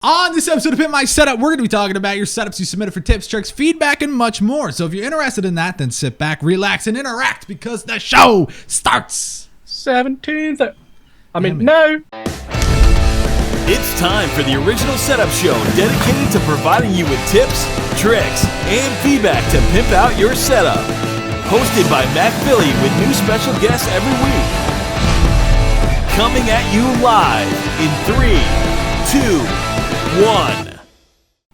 On this episode of Pimp My Setup, we're going to be talking about your setups you submitted for tips, tricks, feedback, and much more. So if you're interested in that, then sit back, relax, and interact because the show starts. 17th. No. It's time for the original setup show dedicated to providing you with tips, tricks, and feedback to pimp out your setup. Hosted by Matt Philly with new special guests every week. Coming at you live in 3, 2, 1.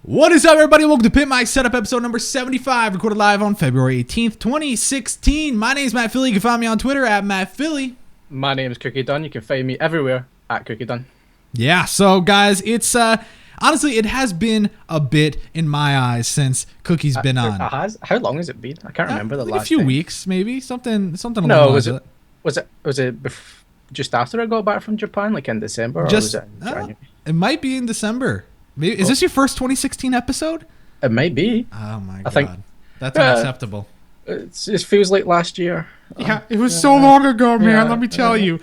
What is up, everybody? Welcome to Pimp My Setup, episode number 75, recorded live on February 18th, 2016. My name is Matt Philly. You can find me on Twitter at Matt Philly. My name is Cookie Dunne. You can find me everywhere at Cookie Dunne. Yeah, so guys, it's honestly, it has been a bit in my eyes since Cookie's been on. How long has it been? I can't remember the like last. A few time. Weeks, maybe something. No, was it just after I got back from Japan, like in December? Or was it in January? It might be in December. Maybe is this your first 2016 episode? It might be. Oh my god, I think that's unacceptable. It feels like last year. Yeah, it was so long ago, man. Let me tell you.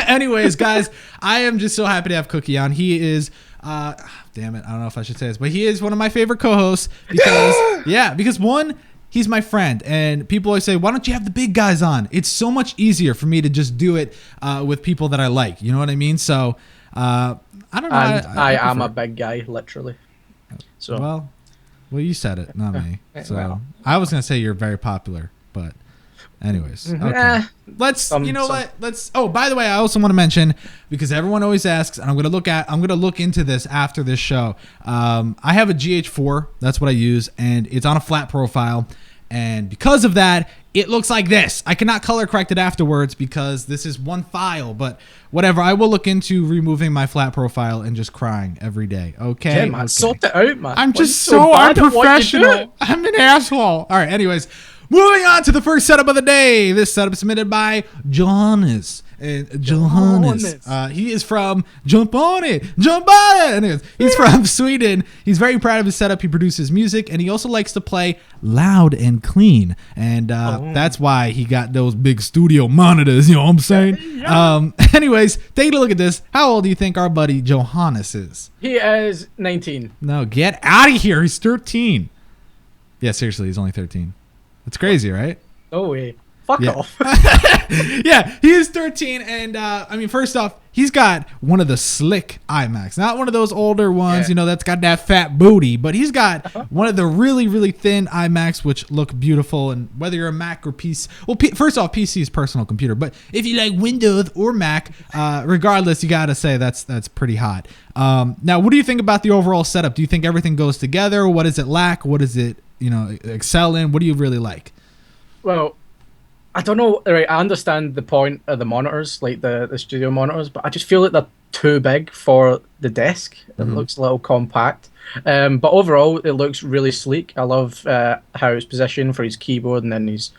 Anyways, guys, I am just so happy to have Cookie on. He is, damn it, I don't know if I should say this, but he is one of my favorite co-hosts because one, he's my friend, and people always say, why don't you have the big guys on? It's so much easier for me to just do it with people that I like. You know what I mean? So, I don't know. I am a big guy, literally. So well, you said it, not me. So well. I was gonna say you're very popular, but anyways, okay. Let's. Oh, by the way, I also want to mention, because everyone always asks, and I'm gonna look into this after this show. I have a GH4. That's what I use, and it's on a flat profile. And because of that, it looks like this. I cannot color correct it afterwards because this is one file, but whatever. I will look into removing my flat profile and just crying every day. Okay? Yeah, man, sort it out, man. I'm just so unprofessional. I'm an asshole. All right, anyways. Moving on to the first setup of the day. This setup is submitted by Johannes. And Johannes, he is from Jump On It. Anyways, he's from Sweden. He's very proud of his setup. He produces music, and he also likes to play loud and clean. And that's why he got those big studio monitors, you know what I'm saying? Yeah. Anyways, take a look at this. How old do you think our buddy Johannes is? He is 19. No, get out of here. He's 13. Yeah, seriously, he's only 13. That's crazy, right? No way. Fuck off. Yeah, he is 13, and first off, he's got one of the slick iMacs, not one of those older ones, that's got that fat booty, but he's got one of the really, really thin iMacs, which look beautiful. And whether you're a Mac or PC, well, first off, PC is personal computer, but if you like Windows or Mac, regardless, you gotta say that's pretty hot. Now, what do you think about the overall setup? Do you think everything goes together? What does it lack? What does it, excel in? What do you really like? Well, I don't know. Right, I understand the point of the monitors, like the studio monitors, but I just feel like they're too big for the desk. It looks a little compact. But overall, it looks really sleek. I love how it's positioned for his keyboard and then his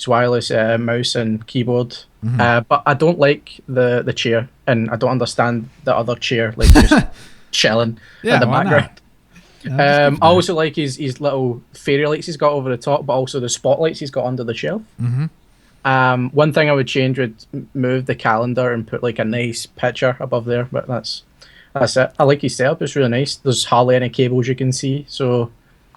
wireless mouse and keyboard. But I don't like the chair, and I don't understand the other chair, like just chilling in the background. I also like his little fairy lights he's got over the top, but also the spotlights he's got under the shelf. One thing I would change would move the calendar and put like a nice picture above there, but that's it. I like his setup. It's really nice. There's hardly any cables you can see, so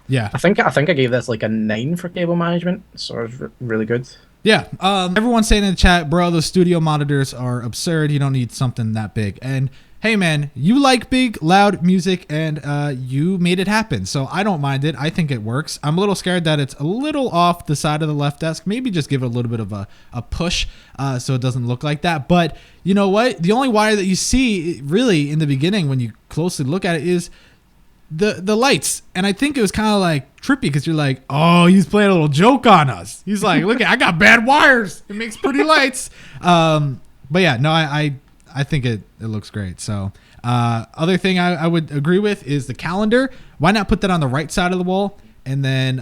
yeah. I think I gave this like a 9 for cable management, so it's really good. Yeah. Everyone's saying in the chat, bro, those studio monitors are absurd. You don't need something that big. And hey, man, you like big, loud music, and you made it happen. So I don't mind it. I think it works. I'm a little scared that it's a little off the side of the left desk. Maybe just give it a little bit of a push so it doesn't look like that. But you know what? The only wire that you see really in the beginning when you closely look at it is the lights. And I think it was kind of like trippy because you're like, oh, he's playing a little joke on us. He's like, look, I got bad wires. It makes pretty lights. But yeah, no, I think it looks great. So other thing I would agree with is the calendar. Why not put that on the right side of the wall? And then,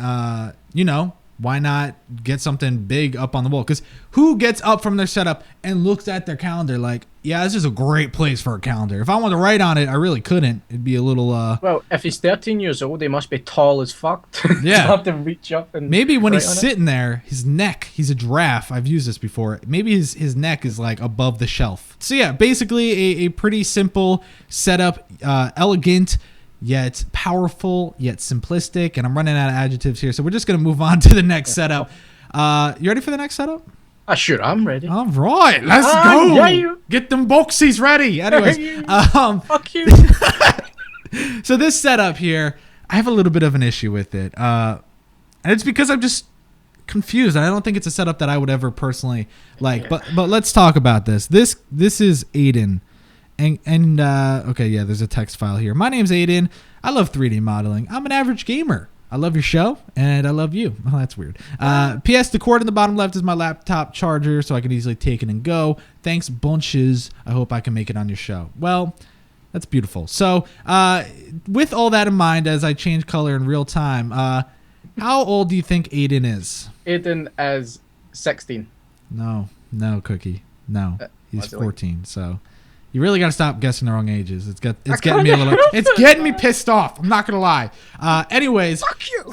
Why not get something big up on the wall? Because who gets up from their setup and looks at their calendar like, yeah, this is a great place for a calendar. If I wanted to write on it, I really couldn't. It'd be a little... Well, if he's 13 years old, he must be tall as fuck. Yeah. To have to reach up and... Maybe when he's sitting there, his neck, he's a giraffe. I've used this before. Maybe his neck is like above the shelf. So yeah, basically a pretty simple setup, elegant, yet powerful, yet simplistic. And I'm running out of adjectives here, so we're just going to move on to the next setup. You ready for the next setup? Sure, I'm ready. All right, let's go. Yeah. Get them boxies ready. Anyways, fuck you. So this setup here, I have a little bit of an issue with it. And it's because I'm just confused. I don't think it's a setup that I would ever personally like. Yeah. But let's talk about this. This is Aiden. And okay, yeah, there's a text file here. My name's Aiden. I love 3D modeling. I'm an average gamer. I love your show, and I love you. Oh, that's weird. P.S. The cord in the bottom left is my laptop charger, so I can easily take it and go. Thanks, bunches. I hope I can make it on your show. Well, that's beautiful. So with all that in mind, as I change color in real time, how old do you think Aiden is? Aiden is 16. No, Cookie. No, he's 14, so... You really got to stop guessing the wrong ages. It's getting me a little. It's getting me pissed off. I'm not gonna lie. Anyways, fuck you.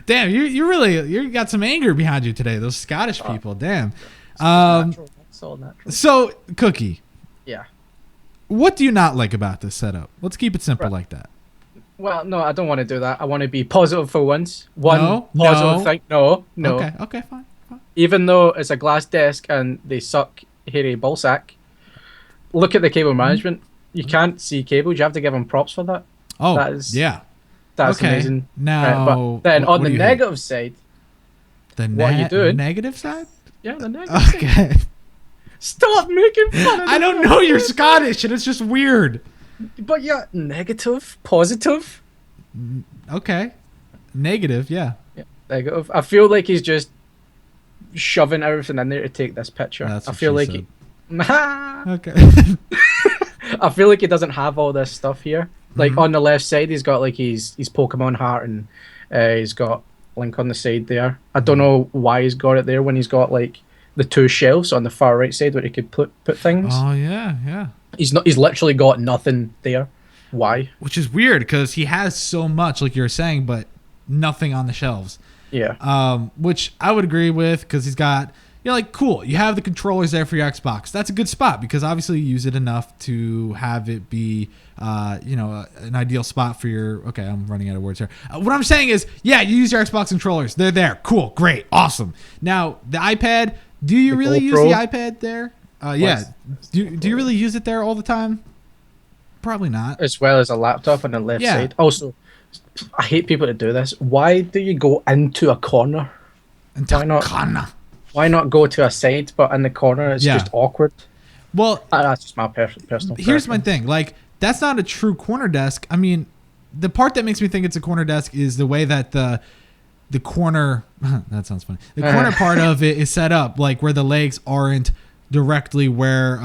Damn, you got some anger behind you today. Those Scottish people. Damn. Natural. That's all natural. So, Cookie. Yeah. What do you not like about this setup? Let's keep it simple like that. Well, no, I don't want to do that. I want to be positive for once. Positive thing. No. Okay, fine. Even though it's a glass desk and they suck hairy ballsack. Look at the cable management. You can't see cables. You have to give them props for that. Oh, that's okay. amazing. Now, but then on the negative side, what are you doing? Negative side? Yeah, the negative side. Okay. Stop making fun of I don't know. You're Scottish, and it's just weird. But yeah, negative, positive. Okay. Negative, yeah. Negative. I feel like he's just shoving everything in there to take this picture. I feel like he... Okay. I feel like he doesn't have all this stuff here. Like on the left side, he's got like his Pokemon heart, and he's got Link on the side there. I don't know why he's got it there when he's got like the two shelves on the far right side where he could put things. Oh yeah. He's literally got nothing there. Why? Which is weird because he has so much, like you were saying, but nothing on the shelves. Yeah. Which I would agree with because he's got. You're like, cool, you have the controllers there for your Xbox. That's a good spot because obviously you use it enough to have it be, an ideal spot for your... Okay, I'm running out of words here. What I'm saying is, yeah, you use your Xbox controllers. They're there. Cool, great, awesome. Now, the iPad, do you really use the iPad there? Yeah. Do you really use it there all the time? Probably not. As well as a laptop on the left side. Also, I hate people that do this. Why do you go into a corner? Why not go to a side, but in the corner it's just awkward? Well, that's just my personal. Here's my thing: like, that's not a true corner desk. I mean, the part that makes me think it's a corner desk is the way that the corner. That sounds funny. The corner part of it is set up, like where the legs aren't directly where.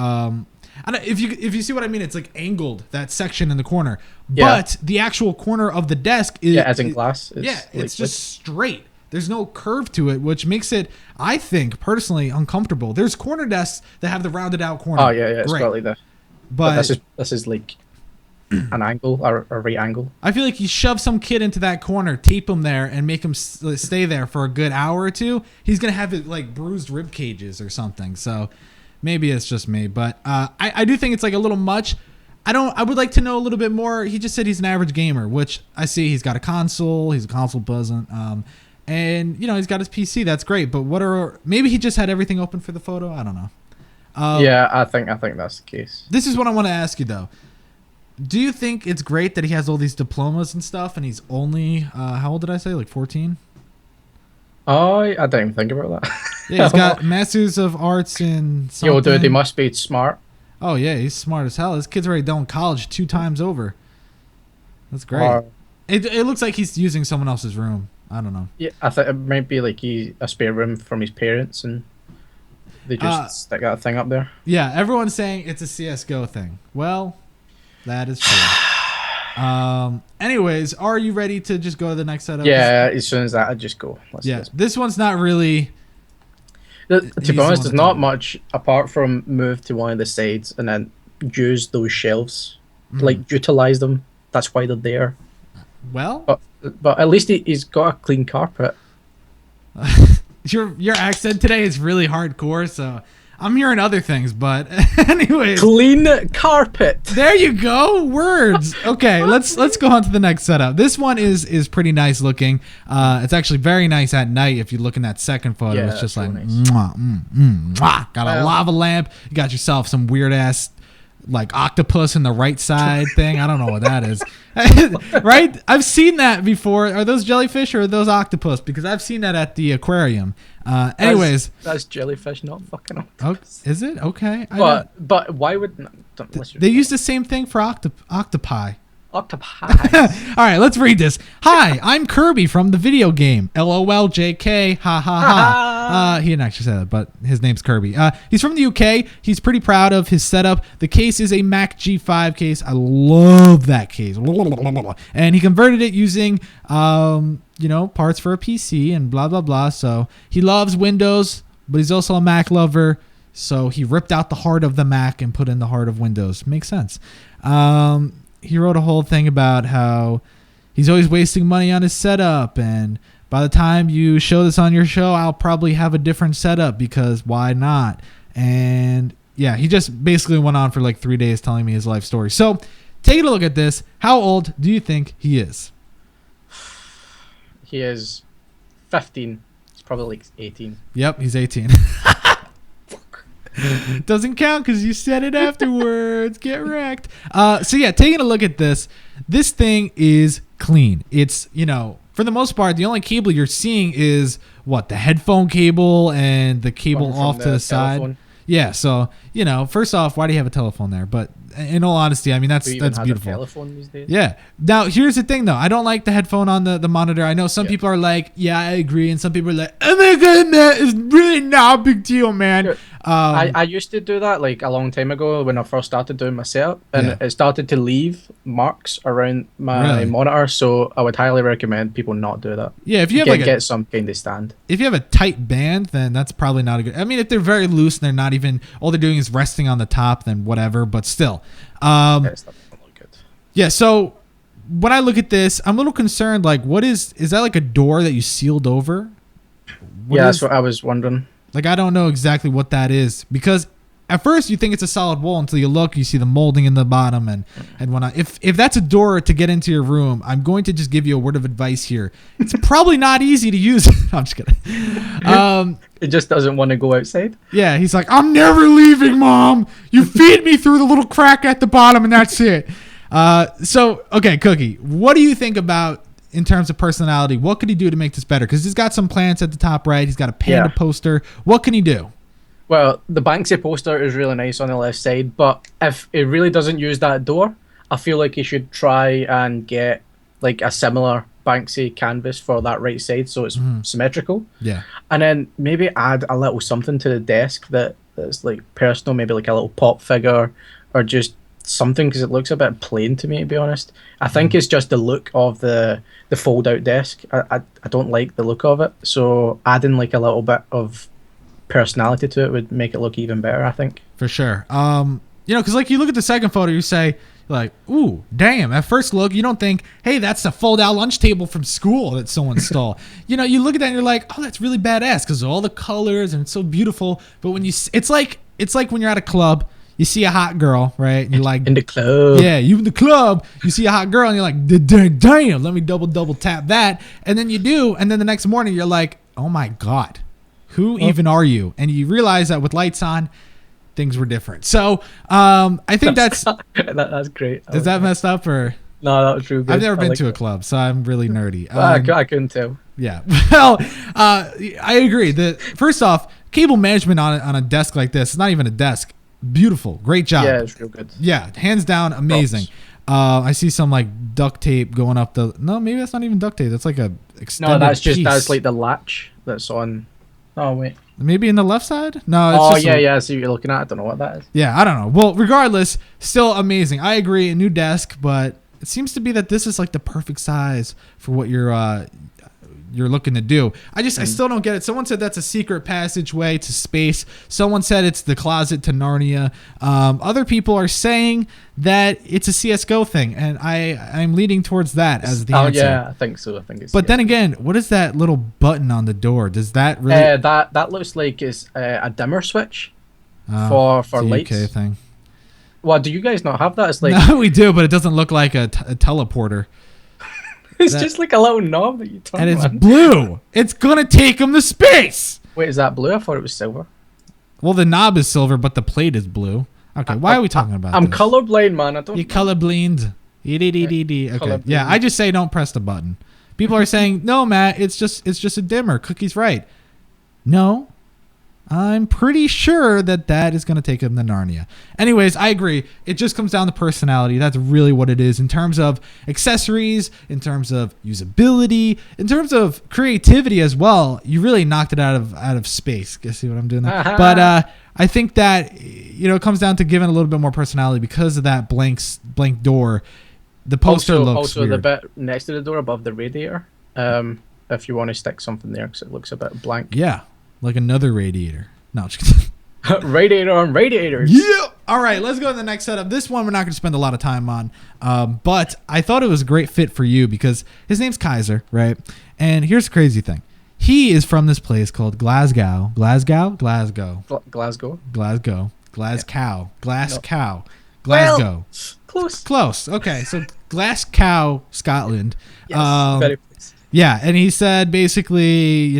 If you see what I mean, it's like angled, that section in the corner. Yeah. But the actual corner of the desk is as in glass. It's just straight. There's no curve to it, which makes it, I think, personally uncomfortable. There's corner desks that have the rounded out corner. Oh, yeah, it's got like that. But this is like an angle or a right angle. I feel like you shove some kid into that corner, tape him there, and make him stay there for a good hour or two. He's going to have it like bruised rib cages or something. So maybe it's just me. But I do think it's like a little much. I would like to know a little bit more. He just said he's an average gamer, which I see. He's got a console. He's a console buzzing. And, he's got his PC. That's great. But maybe he just had everything open for the photo. I don't know. Yeah, I think that's the case. This is what I want to ask you, though. Do you think it's great that he has all these diplomas and stuff and he's only, how old did I say? Like 14? Oh, I didn't even think about that. Yeah, he's got Masters of Arts in something. Yo, dude, he must be smart. Oh, yeah, he's smart as hell. This kid's already done college 2 times over. That's great. It looks like he's using someone else's room. I don't know. Yeah, I think it might be like a spare room from his parents, and they just stick that thing up there. Yeah, everyone's saying it's a CS:GO thing. Well, that is true. Anyways, are you ready to just go to the next setup? Yeah, as soon as that, I just go. This one's not really. To be honest, there's not much apart from move to one of the sides and then use those shelves, like utilize them. That's why they're there. Well, but at least he's got a clean carpet. Your accent today is really hardcore, so I'm hearing other things. But anyways, clean carpet. There you go. Words. Okay, let's go on to the next setup. This one is pretty nice looking. It's actually very nice at night. If you look in that second photo, it's just like nice. Mwah. Got a lava lamp. You got yourself some weird ass like octopus in the right side thing. I don't know what that is. Right? I've seen that before. Are those jellyfish or are those octopus? Because I've seen that at the aquarium. Anyways. That's jellyfish, not fucking octopus. Oh, is it? Okay. But why would... They use the same thing for octopi. Octopi. All right, let's read this. Hi, I'm Kirby from the video game. LOL JK. Ha ha ha. He didn't actually say that, but his name's Kirby. He's from the UK. He's pretty proud of his setup. The case is a Mac G5 case. I love that case. And he converted it using parts for a PC and blah blah blah. So he loves Windows, but he's also a Mac lover. So he ripped out the heart of the Mac and put in the heart of Windows. Makes sense. He wrote a whole thing about how he's always wasting money on his setup, and by the time you show this on your show, I'll probably have a different setup because why not? And yeah, he just basically went on for like 3 days telling me his life story. So take a look at this. How old do you think he is? He is 15. He's probably like 18. Yep, he's 18. Doesn't count because you said it afterwards. Get wrecked. So yeah, taking a look at this thing is clean. It's, for the most part, the only cable you're seeing is the headphone cable and the cable off to the side. Telephone. Yeah, so first off, why do you have a telephone there? But in all honesty, I mean that's beautiful. A telephone these days? Yeah. Now here's the thing though, I don't like the headphone on the monitor. I know some people are like, yeah, I agree, and some people are like, oh my god, man, it's really not a big deal, man. Sure. I used to do that like a long time ago when I first started doing my setup, and it started to leave marks around my monitor. So I would highly recommend people not do that. Yeah, if you have get some kind of stand. If you have a tight band, then that's probably not a good. I mean, if they're very loose and they're not even all they're doing is resting on the top, then whatever. But still, yeah. So when I look at this, I'm a little concerned. Like, what is that like a door that you sealed over? That's what I was wondering. Like, I don't know exactly what that is because at first you think it's a solid wall until you look, you see the molding in the bottom, and when if that's a door to get into your room, I'm going to just give you a word of advice here. It's probably not easy to use. I'm just kidding. It just doesn't want to go outside. Yeah, he's like, I'm never leaving, Mom. You feed me through the little crack at the bottom, and that's it. So okay, Cookie, what do you think about? In terms of personality, what could he do to make this better? Because he's got some plants at the top right. He's got a panda poster. What can he do? Well, the Banksy poster is really nice on the left side, but if it really doesn't use that door, I feel like he should try and get like a similar Banksy canvas for that right side so it's symmetrical. Yeah. And then maybe add a little something to the desk that's like personal, maybe like a little pop figure or just something, because it looks a bit plain to me, to be honest. I think it's just the look of the fold out desk. I don't like the look of it, so adding like a little bit of personality to it would make it look even better, I think. For sure. Because like you look at the second photo, you say like, ooh, damn. At first look, you don't think, hey, that's a fold out lunch table from school that someone stole. You look at that and you're like, oh, that's really badass because of all the colors and it's so beautiful. But when it's like when you're at a club, you see a hot girl, right? And you're like, in the club. Yeah, you in the club, you see a hot girl and you're like, damn, let me double tap that. And then you do. And then the next morning you're like, oh my God, who even are you? And you realize that with lights on, things were different. So I think that's great. Is that messed up or? No, that was true good. I've never been to a club, so I'm really nerdy. I couldn't tell. Yeah. Well, I agree. First off, cable management on a desk like this, it's not even a desk. Beautiful, great job. Yeah, it's real good. Yeah, hands down, amazing. I see some like duct tape going up the. No, maybe that's not even duct tape. That's like a extended. No, that's piece. like the latch that's on. Oh wait. Maybe in the left side? No. It's yeah. I see what you're looking at. I don't know what that is. Yeah, I don't know. Well, regardless, still amazing. I agree. A new desk, but it seems to be that this is like the perfect size for what you're looking to do. I still don't get it. Someone said that's a secret passageway to space. Someone said it's the closet to Narnia. Other people are saying that it's a CSGO thing, and I'm leaning towards that as the answer. Yeah, I think so. I think it's. But then again, what is that little button on the door? Does that really? That looks like it's a dimmer switch for lights. UK thing. Well, do you guys not have that? It's like no, we do, but it doesn't look like a teleporter. It's just like a little knob that you turn on. And it's blue. It's gonna take him to space. Wait, is that blue? I thought it was silver. Well, the knob is silver, but the plate is blue. Okay, why are we talking about I'm this? colorblind, man. I don't. You colorblind. Okay. Yeah, I just say don't press the button. People are saying, no, Matt, it's just a dimmer. Cookie's right. No. I'm pretty sure that is going to take him to Narnia. Anyways, I agree. It just comes down to personality. That's really what it is in terms of accessories, in terms of usability, in terms of creativity as well. You really knocked it out of space. You see what I'm doing there? But I think that it comes down to giving a little bit more personality because of that blank door. The poster looks weird. The bit next to the door above the radiator. If you want to stick something there because it looks a bit blank. Yeah. Like another radiator. No, just kidding. Radiator on radiators. Yeah. All right, let's go to the next setup. This one we're not going to spend a lot of time on. But I thought it was a great fit for you because his name's Khazer, right? And here's the crazy thing. He is from this place called Glasgow. Glasgow. Close. Okay, so Glasgow, Scotland. Yes, very close. Yeah, and he said basically,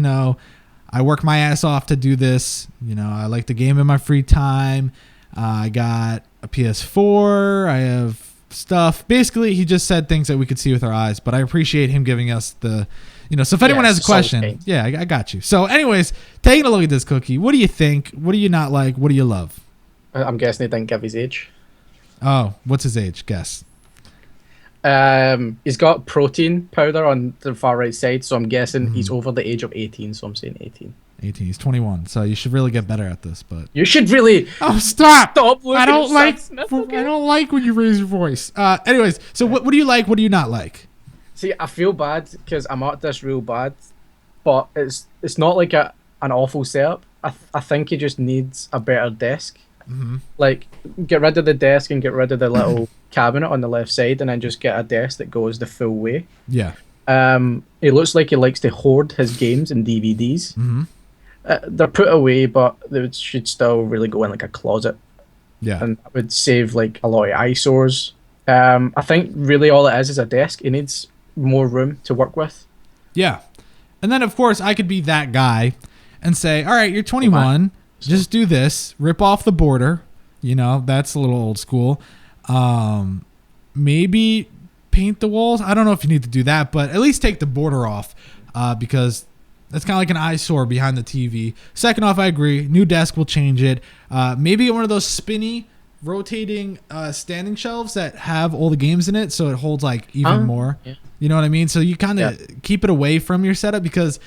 I work my ass off to do this. I like to game in my free time. I got a PS4. I have stuff. Basically, he just said things that we could see with our eyes, but I appreciate him giving us so if anyone has a question, I got you. So anyways, taking a look at this cookie, what do you think? What do you not like? What do you love? I'm guessing they didn't give his age. Oh, what's his age? Guess. He's got protein powder on the far right side, so I'm guessing he's over the age of 18, so I'm saying 18. 18. He's 21, so you should really get better at this. But you should really stop. I don't like when you raise your voice. Anyways, so what do you like? What do you not like? See, I feel bad because I'm at this real bad, but it's not like an awful setup. I think he just needs a better desk. Mm-hmm. Like, get rid of the desk and get rid of the little cabinet on the left side, and then just get a desk that goes the full way. Yeah. It looks like he likes to hoard his games and DVDs. Mm-hmm. They're put away, but they should still really go in like a closet. Yeah. And that would save like a lot of eyesores. I think really all it is a desk. He needs more room to work with. Yeah. And then, of course, I could be that guy and say, all right, you're 21. Just do this. Rip off the border. That's a little old school. Maybe paint the walls. I don't know if you need to do that, but at least take the border off because that's kind of like an eyesore behind the TV. Second off, I agree. New desk will change it. Maybe get one of those spinny, rotating standing shelves that have all the games in it so it holds like even more. Yeah. You know what I mean? So you kind of keep it away from your setup because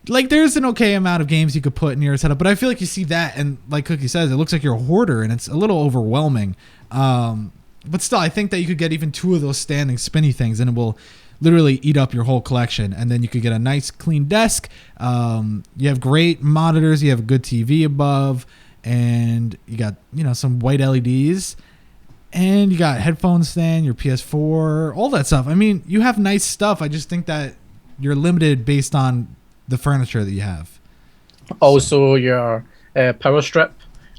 like there's an okay amount of games you could put in your setup, but I feel like you see that and like Cookie says, it looks like you're a hoarder and it's a little overwhelming. But still, I think that you could get even 2 of those standing spinny things and it will literally eat up your whole collection. And then you could get a nice clean desk. You have great monitors. You have a good TV above and you got, some white LEDs and you got headphone stand, your PS4, all that stuff. I mean, you have nice stuff. I just think that you're limited based on the furniture that you have. Also, your power strip,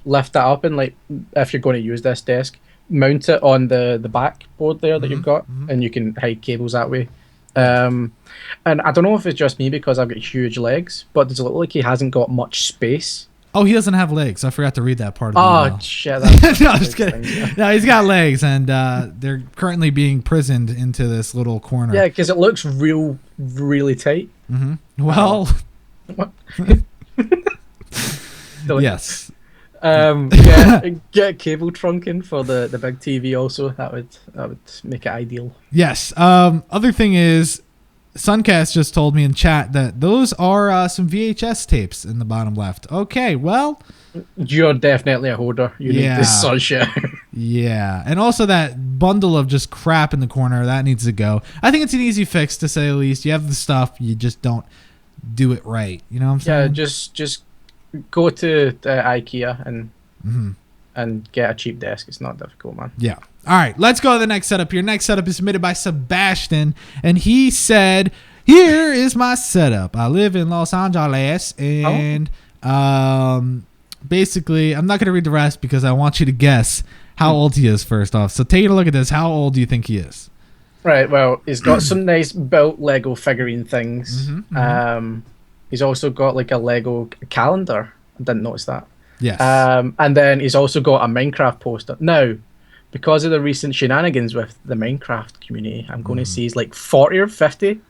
lift that up and like if you're going to use this desk, mount it on the back board there that you've got, and you can hide cables that way. And I don't know if it's just me because I've got huge legs, but does it look like he hasn't got much space? Oh, he doesn't have legs. I forgot to read that part of the email. Shit. No, I'm just kidding. No, he's got legs, and they're currently being prisoned into this little corner. Yeah, because it looks really tight. Mm-hmm. Well, yes. Get a cable trunk in for the big TV also. That would make it ideal. Yes. Other thing is, Suncast just told me in chat that those are some VHS tapes in the bottom left. Okay, well, You're definitely a hoarder. You need this sort of shit. Yeah. And also that bundle of just crap in the corner, that needs to go. I think it's an easy fix, to say the least. You have the stuff, you just don't do it right. You know what I'm saying? Yeah, just go to IKEA and get a cheap desk. It's not difficult, man. Yeah. All right, let's go to the next setup here. Next setup is submitted by Sebastian, and he said, "Here is my setup. I live in Los Angeles, and basically, I'm not going to read the rest because I want you to guess how old he is first off. So taking a look at this, how old do you think he is?" Right, well, he's got some nice built Lego figurine things. He's also got like a Lego calendar. I didn't notice that. Yes. And then he's also got a Minecraft poster. Now, because of the recent shenanigans with the Minecraft community, I'm going to say he's like 40 or 50.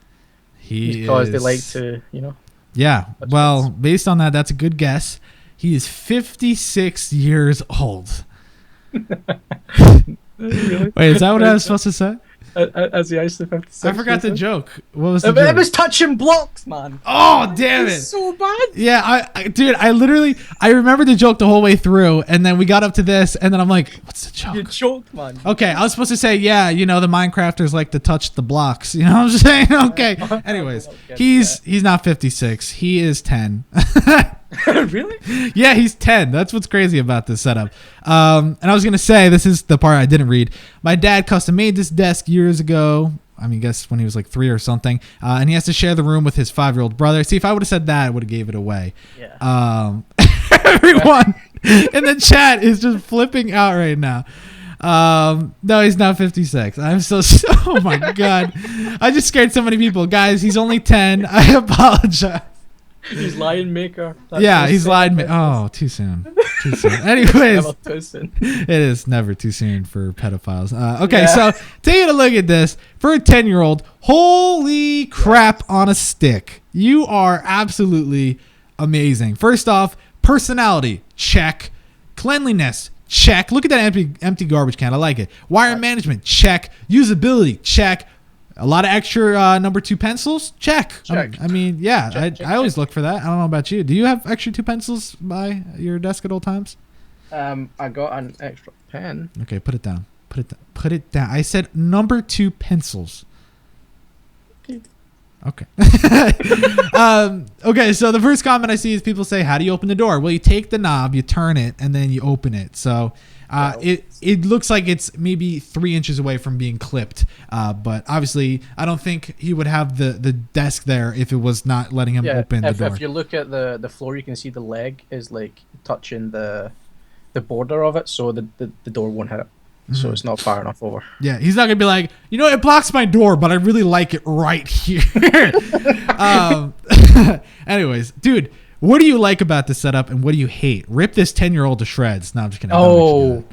Because they like to, you know. Yeah, well, based on that, that's a good guess. He is 56 years old. Really? Wait, is that what I was supposed to say? As he is the 56. I forgot the joke. What was the It joke? was touching blocks, man. Oh, damn it. It's so bad. Yeah, dude, I remember the joke the whole way through, and then we got up to this, and then I'm like, what's the joke? You choked, man. Okay, I was supposed to say, yeah, you know, the Minecrafters like to touch the blocks. You know what I'm saying? Okay. Anyways, he's not 56. He is 10. Really? Yeah, he's 10. That's what's crazy about this setup. And I was going to say, this is the part I didn't read. My dad custom made this desk years ago. I mean, I guess when he was like 3 or something. And he has to share the room with his 5-year-old brother. See, if I would have said that, I would have gave it away. Yeah. Everyone in the chat is just flipping out right now. No, he's not 56. I'm so oh my God. I just scared so many people. Guys, he's only 10. I apologize. He's lion maker. He's lion maker. Oh, too soon. Too soon. Anyways, too soon. It is never too soon for pedophiles. So taking a look at this, for a 10-year-old, holy crap on a stick. You are absolutely amazing. First off, personality, check. Cleanliness, check. Look at that empty garbage can. I like it. Wire management, check. Usability, check. A lot of extra number 2 pencils, check. Check. I mean, yeah, I always look for that. I don't know about you. Do you have extra 2 pencils by your desk at all times? I got an extra pen. Okay, put it down. Put it down. I said number 2 pencils. Okay. Okay, so the first comment I see is people say, how do you open the door? Well, you take the knob, you turn it, and then you open it. So it looks like it's maybe 3 inches away from being clipped. But obviously, I don't think he would have the desk there if it was not letting him open the door. If you look at the floor, you can see the leg is like touching the border of it, so the door won't hit it. So it's not far enough over. Yeah, he's not gonna be like, you know, it blocks my door, but I really like it right here. Anyways, dude, what do you like about this setup, and what do you hate? Rip this 10-year-old to shreds. No, I'm just kidding. Oh,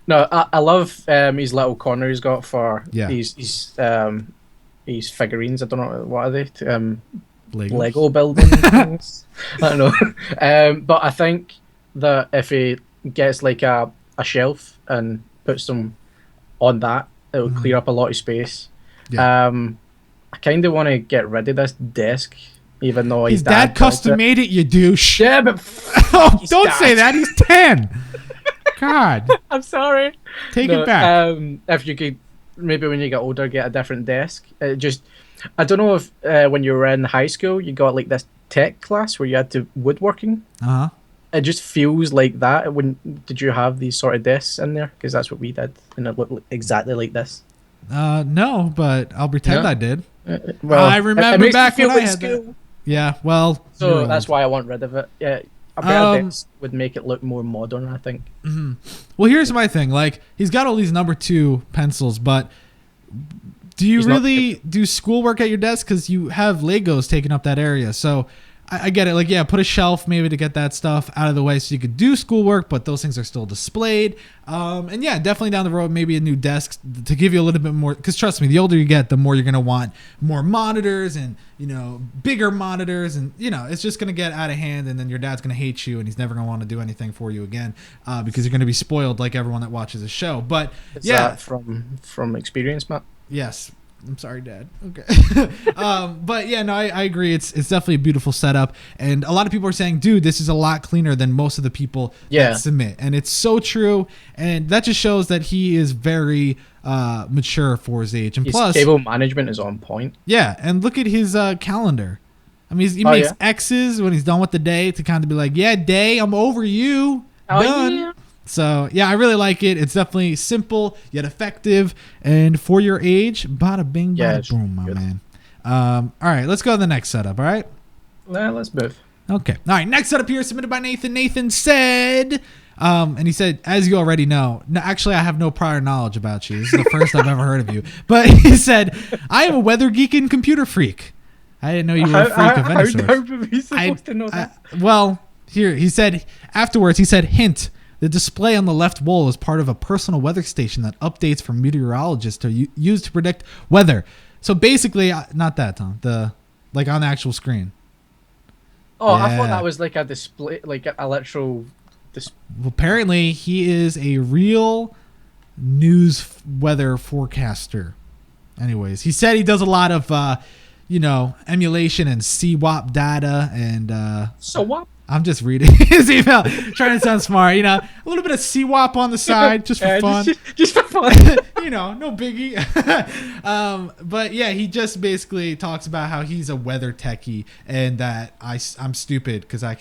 no, I love his little corner he's got for his figurines. I don't know, what are they? Lego building things. I don't know. But I think that if he gets like a shelf and puts them on that, it'll clear up a lot of space. I kind of want to get rid of this desk, even though his dad custom made it, you douche. Yeah, but don't say that. He's 10. God, I'm sorry. Take it back. If you could, maybe when you get older, get a different desk. I don't know if when you were in high school, you got like this tech class where you had to woodworking. It just feels like that. Did you have these sort of desks in there? Because that's what we did, and it looked exactly like this. No, but I'll pretend I did. Well, I remember back when I had school. that. Yeah, well. So that's why I want rid of it. Yeah, a better desk would make it look more modern, I think. Well, here's my thing. Like, he's got all these number 2 pencils, but do you really do schoolwork at your desk? Because you have Legos taking up that area. So I get it. Like, yeah, put a shelf maybe to get that stuff out of the way so you could do schoolwork, but those things are still displayed. And yeah, definitely down the road, maybe a new desk to give you a little bit more. Because trust me, the older you get, the more you're going to want more monitors and, you know, bigger monitors. And, you know, it's just going to get out of hand. And then your dad's going to hate you and he's never going to want to do anything for you again because you're going to be spoiled like everyone that watches the show. But Is that from experience, Matt? Yes. I'm sorry, Dad. Okay. But yeah, no, I agree. It's definitely a beautiful setup. And a lot of people are saying, dude, this is a lot cleaner than most of the people that submit. And it's so true. And that just shows that he is very mature for his age. And his plus, cable management is on point. Yeah. And look at his calendar. I mean, he makes X's when he's done with the day to kind of be like, yeah, day, I'm over you. Done. Yeah. So, yeah, I really like it. It's definitely simple yet effective. And for your age, bada bing, bada boom, my man. All right, let's go to the next setup, all right? Let's move. Okay. All right, next setup here submitted by Nathan. Nathan said, and he said, as you already know, actually, I have no prior knowledge about you. This is the first I've ever heard of you. But he said, I am a weather geek and computer freak. I didn't know you were a freak of any sort. How are we supposed to know that? Well, here, he said, afterwards, he said, hint. The display on the left wall is part of a personal weather station that updates for meteorologists to use to predict weather. So basically, not that, Tom. Like on the actual screen. Oh, yeah. I thought that was like a display, like a literal. Well, apparently, he is a real news weather forecaster. Anyways, he said he does a lot of, emulation and CWAP data and. So what? I'm just reading his email, trying to sound smart. A little bit of CWAP on the side, just for fun. Just for fun. No biggie. But yeah, he just basically talks about how he's a weather techie and that I'm stupid because I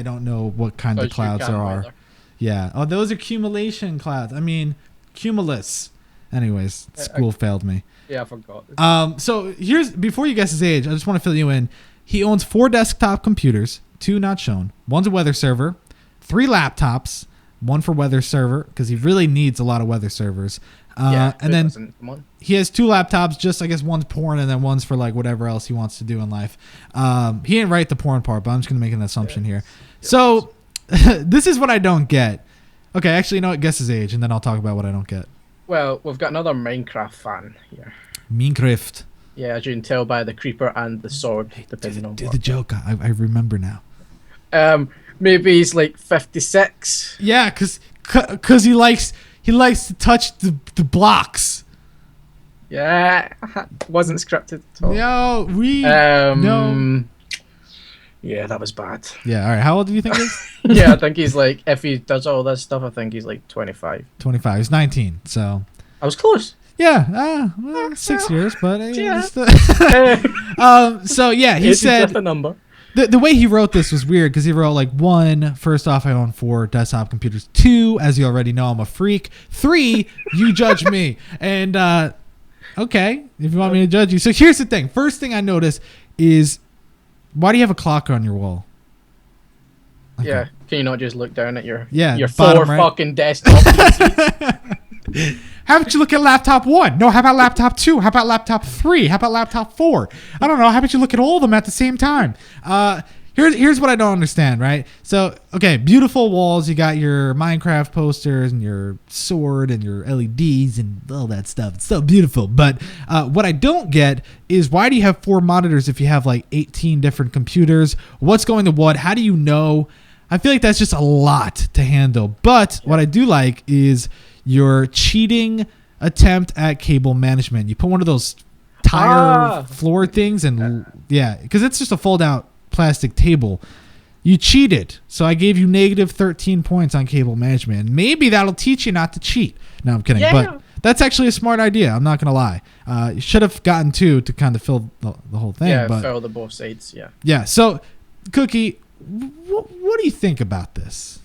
don't know what kind of clouds there are. Weather. Yeah. Oh, those are cumulation clouds. I mean, cumulus. Anyways, school failed me. Yeah, I forgot. So before you guess his age, I just want to fill you in. He owns 4 desktop computers. 2 not shown. 1's a weather server, 3 laptops, 1 for weather server because he really needs a lot of weather servers. And then he has 2 laptops. Just I guess 1's porn and then 1's for like whatever else he wants to do in life. He didn't write the porn part, but I'm just gonna make an assumption here. So this is what I don't get. Okay, actually, guess his age, and then I'll talk about what I don't get. Well, we've got another Minecraft fan here. Minecraft. Yeah, as you can tell by the creeper and the sword, depending on do the joke. I remember now. Maybe he's like 56. Yeah, cause he likes to touch the blocks. Yeah, wasn't scripted at all. No. Yeah, that was bad. Yeah, all right. How old do you think he is? Yeah, I think he's like, if he does all this stuff, I think he's like 25. 25. He's 19. So I was close. Yeah, 6 years, but so yeah, he said the number. The way he wrote this was weird because he wrote like 1, first off, I own 4 desktop computers. 2, as you already know, I'm a freak. 3, you judge me. And okay, if you want me to judge you. So here's the thing. First thing I noticed is, why do you have a clock on your wall? Okay. Yeah, can you not just look down at your 4 fucking desktop PCs? How about you look at laptop 1? No, how about laptop 2? How about laptop 3? How about laptop 4? I don't know. How about you look at all of them at the same time? Here's what I don't understand, right? So, okay, beautiful walls. You got your Minecraft posters and your sword and your LEDs and all that stuff. It's so beautiful. But what I don't get is, why do you have 4 monitors if you have like 18 different computers? What's going to what? How do you know? I feel like that's just a lot to handle. But what I do like is your cheating attempt at cable management. You put one of those tire floor things and because it's just a fold out plastic table. You cheated. So I gave you negative 13 points on cable management. And maybe that'll teach you not to cheat. No, I'm kidding. Yeah. But that's actually a smart idea. I'm not going to lie. You should have gotten 2 to kind of fill the whole thing. Yeah, but fill the both sides. Yeah. Yeah. So, Cookie, what do you think about this?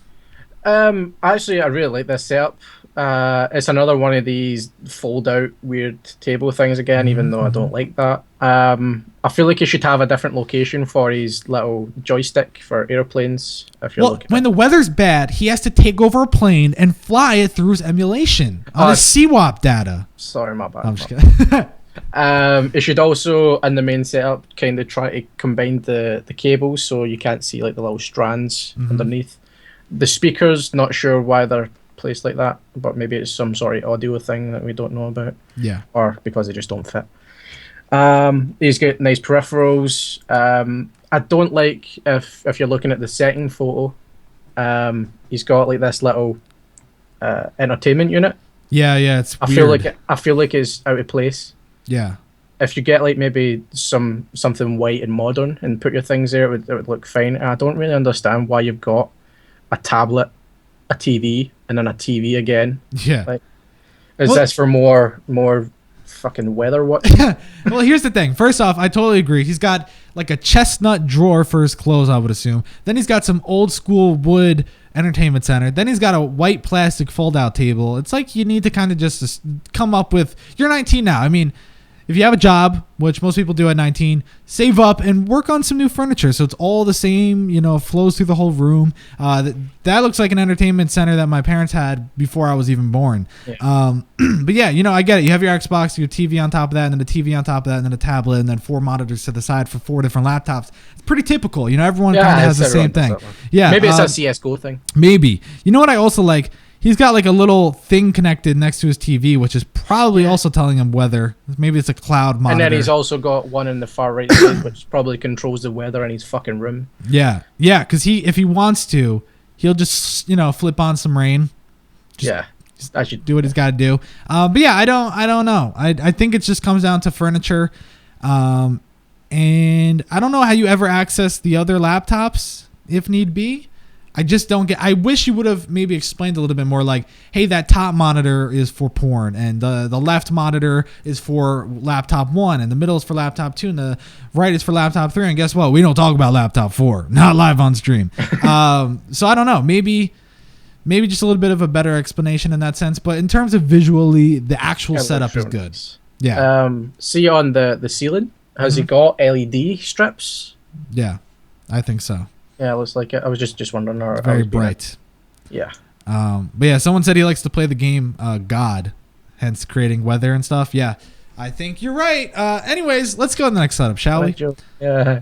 Actually, I really like this setup. It's another one of these fold-out weird table things again, even though I don't like that. I feel like he should have a different location for his little joystick for airplanes. If you're looking when the weather's bad, he has to take over a plane and fly it through his emulation on his CWAP data. Sorry, my bad. I'm just kidding. It should also, in the main setup, kind of try to combine the cables so you can't see like the little strands underneath. The speakers, not sure why they're placed like that, but maybe it's some sort of audio thing that we don't know about. Yeah. Or because they just don't fit. He's got nice peripherals. I don't like if you're looking at the second photo. He's got like this little entertainment unit. Yeah, it's weird. I feel like it's out of place. Yeah. if you get like maybe something white and modern and put your things there, it would look fine. And I don't really understand why you've got a tablet, a TV, and then a TV again. Yeah. Like, is this for more fucking weather? What? Well, here's the thing. First off, I totally agree. He's got like a chestnut drawer for his clothes, I would assume. Then he's got some old school wood entertainment center. Then he's got a white plastic fold out table. It's like you need to kind of just come up with. You're 19 now. I mean, if you have a job, which most people do at 19, save up and work on some new furniture so it's all the same, flows through the whole room. That looks like an entertainment center that my parents had before I was even born. Yeah. But yeah, I get it. You have your Xbox, your TV on top of that, and then a TV on top of that, and then a tablet, and then 4 monitors to the side for 4 different laptops. It's pretty typical. Everyone kind of has the same thing. Yeah. Maybe it's a CSGO thing. Maybe. You know what I also like? He's got like a little thing connected next to his TV, which is probably also telling him weather. Maybe it's a cloud monitor. And then he's also got one in the far right side, which probably controls the weather in his fucking room. Yeah, because if he wants to, he'll just flip on some rain. I should do what he's got to do. But yeah, I don't know. I think it just comes down to furniture, and I don't know how you ever access the other laptops if need be. I just don't get. I wish you would have maybe explained a little bit more, like, hey, that top monitor is for porn, and the left monitor is for laptop 1, and the middle is for laptop 2, and the right is for laptop 3. And guess what? We don't talk about laptop 4, not live on stream. So I don't know. Maybe just a little bit of a better explanation in that sense. But in terms of visually, the actual setup is good. Yeah. See on the ceiling, has he got LED strips? Yeah, I think so. Yeah, it looks like it. I was just wondering. It's very bright. Yeah. But yeah, someone said he likes to play the game God, hence creating weather and stuff. Yeah, I think you're right. Anyways, let's go to the next setup, shall we? Yeah.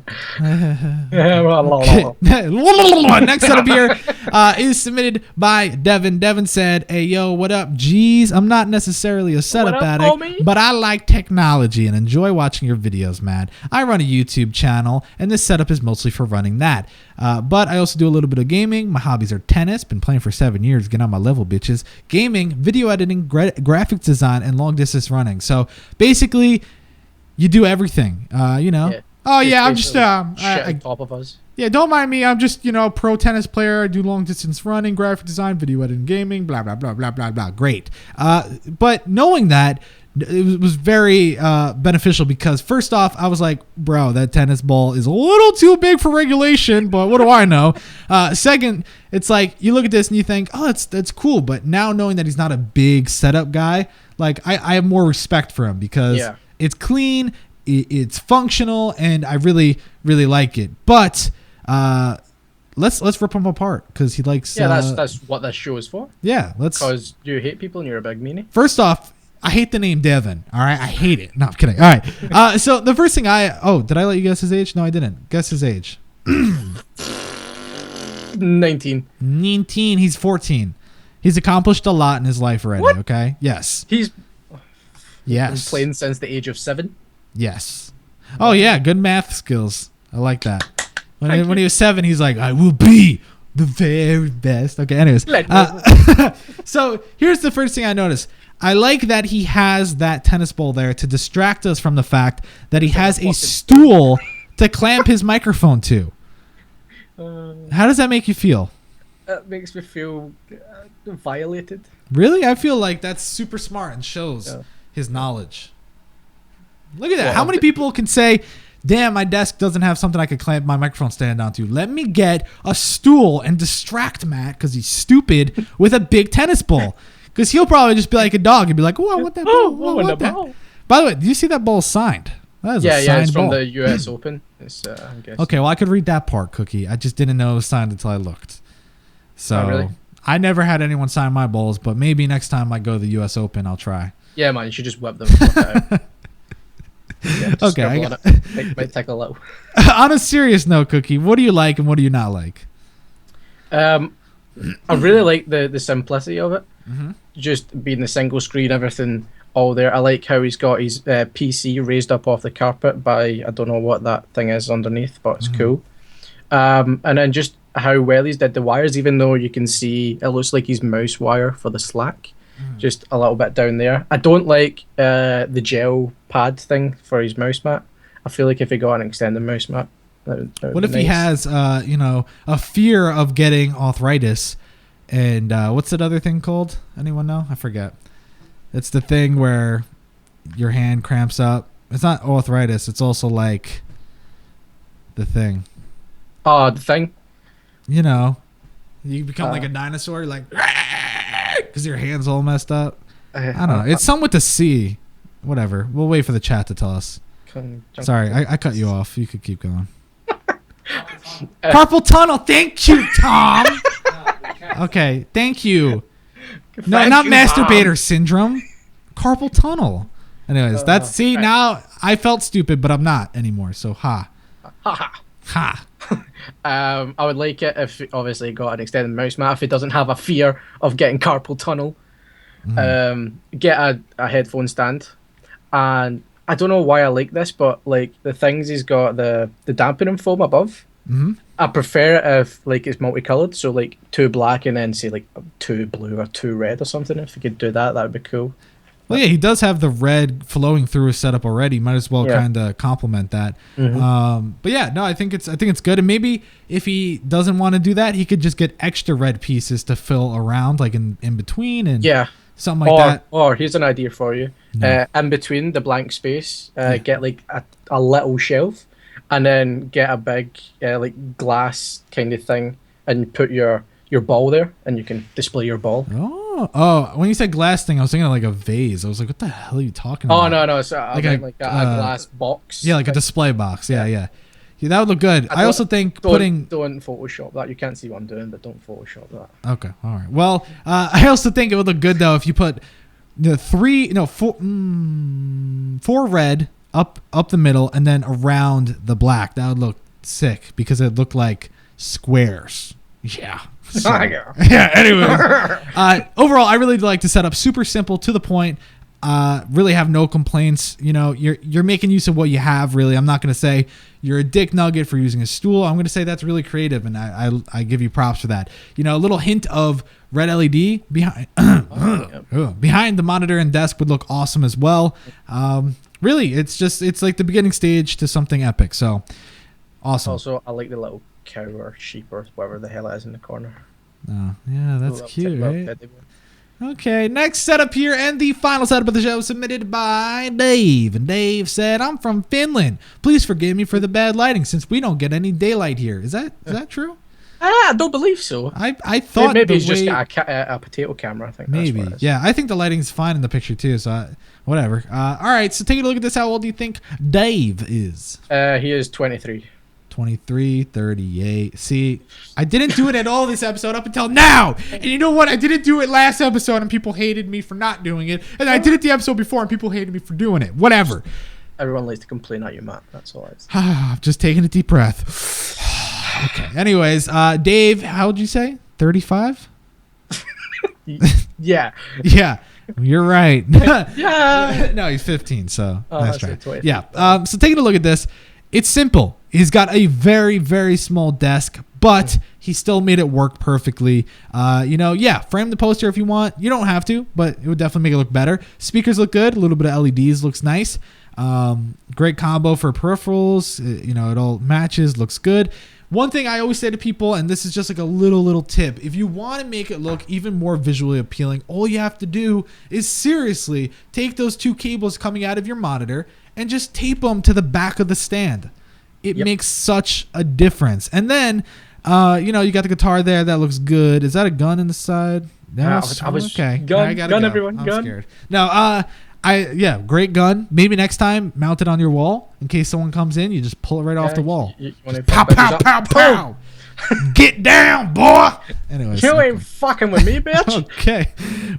Next setup here is submitted by Devin. Devin said, hey, yo, what up? Geez, I'm not necessarily a setup addict, but I like technology and enjoy watching your videos, man. I run a YouTube channel, and this setup is mostly for running that. But I also do a little bit of gaming. My hobbies are tennis. Been playing for 7 years. Get on my level, bitches. Gaming, video editing, graphics design, and long distance running. So basically, you do everything. Yeah. Oh yeah, I'm just on top of us. Yeah, don't mind me. I'm just pro tennis player. I do long distance running, graphic design, video editing, gaming, blah blah blah blah blah blah. Great. But knowing that, it was very beneficial because first off, I was like, bro, that tennis ball is a little too big for regulation, but what do I know? Second, it's like you look at this and you think, oh, that's cool. But now knowing that he's not a big setup guy, like I have more respect for him because it's clean. It's functional, and I really, really like it. But let's rip him apart because he likes. Yeah, that's what this show is for. Yeah, because you hate people and you're a big meanie. First off, I hate the name Devin. All right, I hate it. No, I'm kidding. All right. So the first thing did I let you guess his age? No, I didn't. Guess his age. 19. He's 14. He's accomplished a lot in his life already. What? Okay. Yes. He's been playing since the age of 7. Yes. Oh yeah, good math skills. I like that. When he was 7, he's like, I will be the very best. Okay, anyways. So here's the first thing I noticed. I like that he has that tennis ball there to distract us from the fact that he has a stool to clamp his microphone to. How does that make you feel? That makes me feel violated. Really? I feel like that's super smart and shows his knowledge. Look at that. Well, how many people can say, damn, my desk doesn't have something I could clamp my microphone stand onto. Let me get a stool and distract Matt, because he's stupid, with a big tennis ball. Because he'll probably just be like a dog and be like, oh, I want that ball. Oh, I want that. Ball. By the way, do you see that ball signed? That is a signed it's from ball. The US Open. Okay, well, I could read that part, Cookie. I just didn't know it was signed until I looked. So really? I never had anyone sign my balls, but maybe next time I go to the US Open, I'll try. Yeah, man, you should just whip them. Yeah, okay, might take a low. On a serious note, Cookie, what do you like and what do you not like? I really like the simplicity of it. Mm-hmm. Just being the single screen, everything all there. I like how he's got his PC raised up off the carpet by, I don't know what that thing is underneath, but it's cool. And then just how well he's did the wires, even though you can see it looks like his mouse wire for the Slack. just a little bit down there. I don't like the gel pad thing for his mouse mat. I feel like if he got an extended mouse mat, what if he has, a fear of getting arthritis? And what's that other thing called? Anyone know? I forget. It's the thing where your hand cramps up. It's not arthritis. It's also like the thing. Oh, the thing. You become like a dinosaur, like because your hand's all messed up. I don't know. It's something with the C. Whatever. We'll wait for the chat to tell us. Sorry, I cut you off. You could keep going. Carpal tunnel. Thank you, Tom. Okay, thank you. No, not masturbator syndrome. Carpal tunnel. Anyways, now I felt stupid, but I'm not anymore. So ha. Ha. I would like it if obviously he got an extended mouse mat if he doesn't have a fear of getting carpal tunnel. Get a headphone stand, and I don't know why I like this, but like the things he's got the dampening foam above. I prefer it if like it's multicolored, so like 2 black and then say like 2 blue or 2 red or something. If you could do that, that would be cool. Well, yeah, he does have the red flowing through his setup already. Might as well kind of complement that. But yeah, no, I think it's good. And maybe if he doesn't want to do that, he could just get extra red pieces to fill around, like in between and something like that. Or here's an idea for you: in between the blank space, get like a little shelf, and then get a big like glass kind of thing, and put your ball there, and you can display your ball. Oh, when you said glass thing, I was thinking of like a vase. I was like, what the hell are you talking about? Oh, no. It's like a glass box. Yeah, like a display box. Yeah, that would look good. I also think don't Photoshop that. You can't see what I'm doing, but don't Photoshop that. Okay, all right. Well, I also think it would look good, though, if you put four red up the middle and then around the black. That would look sick because it looked like squares. Yeah. So, yeah, anyways. Overall, I really like the setup. Super simple, to the point. Really have no complaints. You're making use of what you have, really. I'm not going to say you're a dick nugget for using a stool. I'm going to say that's really creative, and I give you props for that. A little hint of red LED behind behind the monitor and desk would look awesome as well. Really, it's like the beginning stage to something epic. So, awesome. Also, I like the little cow or sheep or whatever the hell it is in the corner. Oh, yeah, that's cute, right? Okay, next setup here, and the final setup of the show submitted by Dave. And Dave said, "I'm from Finland. Please forgive me for the bad lighting since we don't get any daylight here." Is that true? I don't believe so. I thought maybe he's just got a potato camera. I think maybe. That's what it is. Yeah, I think the lighting's fine in the picture too. So whatever. All right, so take a look at this. How old do you think Dave is? He is 23. 23, 38. See, I didn't do it at all this episode up until now. And you know what? I didn't do it last episode and people hated me for not doing it. And I did it the episode before and people hated me for doing it. Whatever. Everyone likes to complain at you, Matt. That's all it is. I'm just taking a deep breath. Okay. Anyways, Dave, how would you say? 35? Yeah. Yeah. You're right. Yeah. No, he's 15, so nice try. Right. Yeah. So taking a look at this. It's simple. He's got a very, very small desk, but he still made it work perfectly. Frame the poster if you want. You don't have to, but it would definitely make it look better. Speakers look good. A little bit of LEDs looks nice. Great combo for peripherals. It all matches, looks good. One thing I always say to people, and this is just like a little tip, if you want to make it look even more visually appealing, all you have to do is seriously take those 2 cables coming out of your monitor and just tape them to the back of the stand. It makes such a difference. And then, you got the guitar there. That looks good. Is that a gun in the side? No, I was okay. Gun, gun, go. Everyone, I'm gun. Scared. No, great gun. Maybe next time, mount it on your wall in case someone comes in. You just pull it right off the wall. Pow, pow, pow, pow. Get down, boy. Anyways, you ain't fucking with me, bitch. Okay.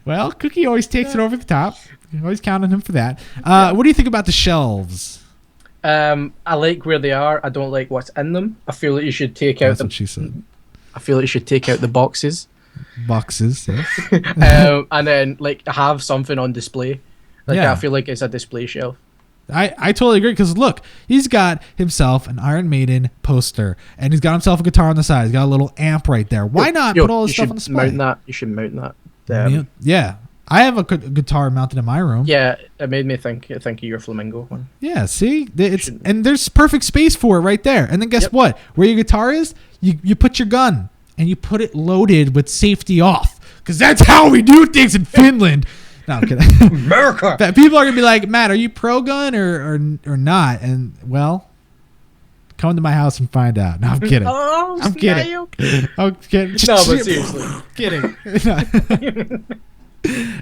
Well, Cookie always takes it over the top. You always count on him for that. What do you think about the shelves? I like where they are. I don't like what's in them. I feel like you should take out. That's what she said. I feel like you should take out the boxes. Boxes, yes. And then have something on display. I feel like it's a display shelf. I totally agree because look, he's got himself an Iron Maiden poster and he's got himself a guitar on the side. He's got a little amp right there. Why not put all this stuff on display? You should mount that. Yeah. I have a guitar mounted in my room. Yeah, it made me think of your flamingo one. Yeah, see? And there's perfect space for it right there. And then guess what? Where your guitar is, you put your gun and you put it loaded with safety off. Because that's how we do things in Finland. No, I'm kidding. America. People are going to be like, Matt, are you pro-gun or not? And, well, come to my house and find out. No, I'm kidding. I'm kidding. I'm kidding. No, but seriously. Kidding.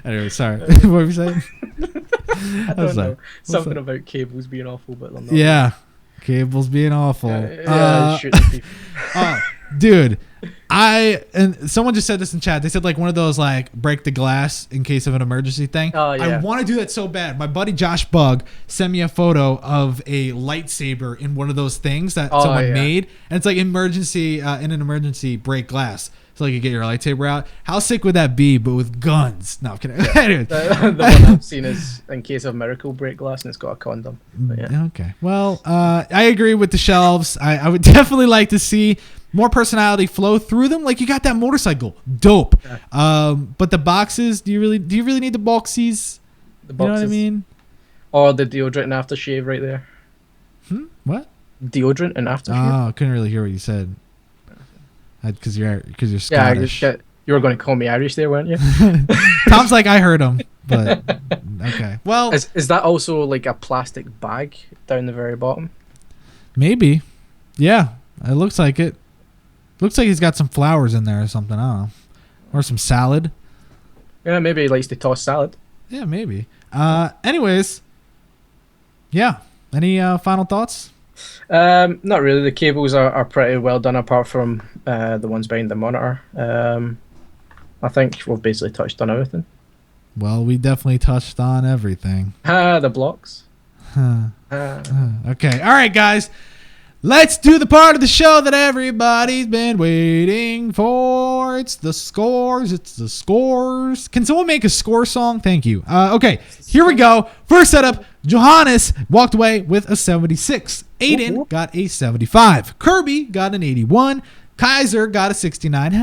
Anyway, sorry. What were you saying? I don't know. Something about cables being awful, but I'm not. Yeah. Cables being awful. Shooting people. Dude. And someone just said this in chat. They said like one of those like break the glass in case of an emergency thing. Oh, yeah. I want to do that so bad. My buddy Josh Bug sent me a photo of a lightsaber in one of those things that someone made, and it's like emergency in an emergency break glass. So like you get your lightsaber out. How sick would that be? But with guns. No, I'm kidding. Yeah. The one I've seen is in case of miracle break glass, and it's got a condom. But yeah. Okay. Well, I agree with the shelves. I would definitely like to see more personality flow through them. Like you got that motorcycle, dope. Yeah. But the boxes, do you really need the boxies? The boxes. You know what I mean? Or the deodorant and aftershave right there. What? Deodorant and aftershave. Oh, I couldn't really hear what you said. Because you're Scottish. Yeah, you were going to call me Irish there, weren't you? Tom's like, I heard him, but okay. Well, is that also like a plastic bag down the very bottom? Maybe. Yeah, it looks like it. Looks like he's got some flowers in there or something. I don't know. Or some salad. Yeah, maybe he likes to toss salad. Yeah, maybe. Anyways. Yeah. Any final thoughts? Not really. The cables are pretty well done apart from the ones behind the monitor. I think we've basically touched on everything. Well, we definitely touched on everything. The blocks. Okay. All right, guys. Let's do the part of the show that everybody's been waiting for. It's the scores. It's the scores. Can someone make a score song? Thank you. Okay, here we go. First setup, Johannes walked away with a 76. Aiden got a 75. Kirby got an 81. Khazer got a 69.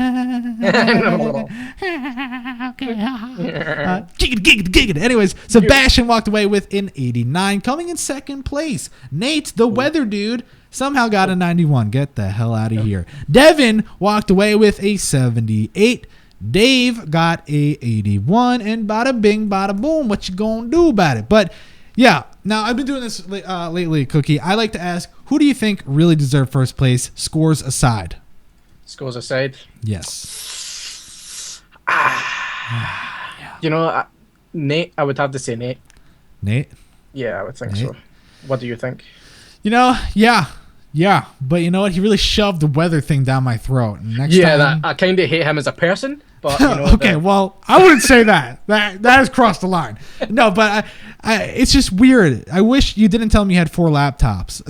Anyways, Sebastian walked away with an 89. Coming in second place, Nate, the weather dude, somehow got a 91. Get the hell out of here. Devin walked away with a 78. Dave got a 81. And bada bing, bada boom. What you gonna do about it? But yeah, now I've been doing this lately, Cookie. I like to ask, who do you think really deserved first place, scores aside? Scores aside? Yes. Yeah. You know, Nate, I would have to say Nate. Nate? Yeah, I would think so. What do you think? You know, yeah. But you know what? He really shoved the weather thing down my throat. Next time, I kind of hate him as a person. But you know, okay, well, I wouldn't say that. That has crossed the line. No, but it's just weird. I wish you didn't tell me you had 4 laptops.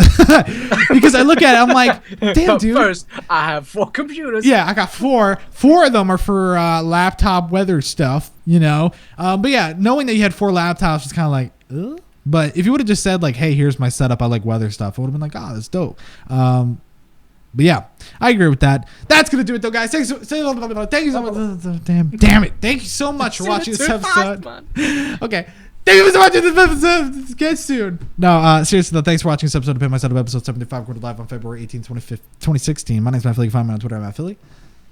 Because I look at it, I'm like, damn, but dude. First, I have 4 computers. Yeah, I got 4. 4 of them are for laptop weather stuff, you know. But yeah, knowing that you had 4 laptops is kind of like, ugh? But if you would have just said like, hey, here's my setup, I like weather stuff, I would have been like, oh, that's dope. But yeah, I agree with that. That's going to do it though, guys. Thank you so much. Damn it. Thank you so much for watching this episode. Okay. Thank you so much for this episode. Get soon. No, seriously though, thanks for watching this episode of Pimp My Setup, episode 75, recorded live on February 18th, 2016. My name's Matt Philly. You can find me on Twitter at Matt Philly.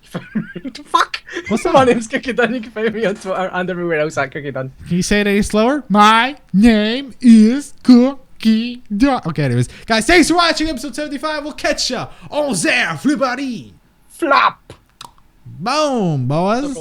Fuck. What's up? My name's Cookie Dunne. You can find me on Twitter and everywhere else at Cookie Dunne. Can you say it any slower? My name is Cookie Dunne. Okay, anyways. Guys, thanks for watching episode 75. We'll catch ya on there, Flippery. Flop. Boom, boys.